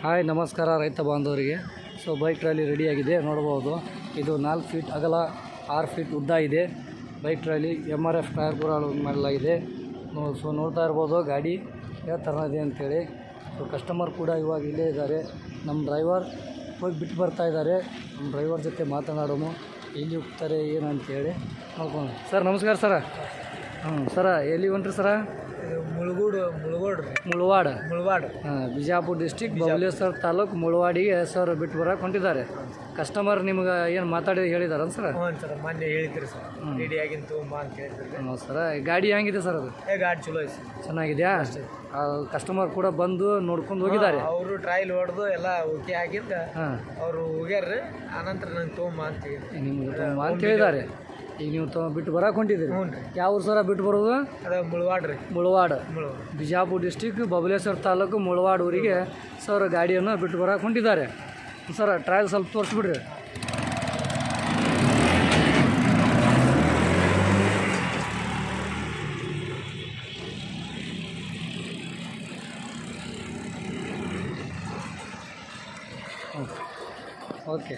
Hi ನಮಸ್ಕಾರ ರೈತ ಬಾಂಧವರಿಗೆ. ಸೊ ಬೈಕ್ ಟ್ರಾಲಿ ರೆಡಿಯಾಗಿದೆ ನೋಡ್ಬೋದು. ಇದು 4 ಫೀಟ್ ಅಗಲ 6 ಫೀಟ್ ಉದ್ದ ಇದೆ. ಬೈಕ್ ಟ್ರಾಲಿ MRF ಟೈರ್ ಕೂಡ ಮಾಡಲಾಗಿದೆ. ಸೊ ನೋಡ್ತಾ ಇರ್ಬೋದು ಗಾಡಿ ಯಾವ ಥರ ಇದೆ ಅಂಥೇಳಿ. ಸೊ ಕಸ್ಟಮರ್ ಕೂಡ ಇವಾಗ ಇಲ್ಲೇ ಇದ್ದಾರೆ. ನಮ್ಮ ಡ್ರೈವರ್ ಹೋಗಿ ಬಿಟ್ಟು ಬರ್ತಾ ಇದ್ದಾರೆ. ನಮ್ಮ ಡ್ರೈವರ್ ಜೊತೆ ಮಾತನಾಡೋಣ, ಎಲ್ಲಿ ಹೋಗ್ತಾರೆ ಏನು ಅಂತೇಳಿ ನೋಡ್ಕೊಂಡು. ಸರ್ ನಮಸ್ಕಾರ ಸರ. ಸರ ಎಲ್ಲಿ ಹೊಂಟ್ರಿ ಸರ? ಮುಳವಾಡ ಬಿಜಾಪುರ ಡಿಸ್ಟಿಕ್ ಬಬಲೇಶ್ವರ ತಾಲೂಕು ಮುಳವಾಡಿಗೆ ಸರ್ ಬಿಟ್ಟು ಬರೋಕೆ ಹೊಂಟಿದ್ದಾರೆ. ಕಸ್ಟಮರ್ ನಿಮ್ಗೆ ಏನು ಮಾತಾಡಿ ಹೇಳಿದಾರ ಸರ್? ಸರ್ ಮೊನ್ನೆ ಹೇಳಿದ್ರಿ ಸರ್, ರೆಡಿ ಆಗಿಂತು ಅಂತ ಹೇಳಿದ್ರಿ. ಸರ್ ಗಾಡಿ ಹೆಂಗಿದೆ ಸರ್? ಅದು ಗಾಡಿ ಚಲೋ ಐತಿ, ಚೆನ್ನಾಗಿದೆಯಾ? ಕಸ್ಟಮರ್ ಕೂಡ ಬಂದು ನೋಡ್ಕೊಂಡು ಹೋಗಿದ್ದಾರೆ. ಅವರು ಟ್ರಯಲ್ ಹೊಡೆದು ಎಲ್ಲ ಓಕೆ ಆಗಿದ್ದ ಅವರು ಹೋಗ್ಯಾರ್ರಿ. ಆನಂತರ ನಂಗೆ ತೊಗೊಂಬ ಅಂತ ಹೇಳಿ ನಿಮ್ಗೆ ಅಂತ ಹೇಳಿದ್ದಾರೆ. ಈಗ ನೀವು ಬಿಟ್ಟು ಬರೋಕೆ ಹೊಂಟಿದ್ದೀರಿ. ಯಾವ ಊರು ಸರ ಬಿಟ್ಟು ಬರೋದು? ಅದು ಮುಳವಾಡ ಬಿಜಾಪುರ ಡಿಸ್ಟಿಕ್ ಬಬಲೇಶ್ವರ ತಾಲೂಕು ಮುಳವಾಡ ಊರಿಗೆ ಸರ್ ಗಾಡಿಯನ್ನು ಬಿಟ್ಟು ಬರೋಕೆ ಹೊಂಟಿದ್ದಾರೆ. ಸರ್ ಟ್ರಯಲ್ ಸ್ವಲ್ಪ ತೋರಿಸ್ಬಿಡ್ರಿ. ಓಕೆ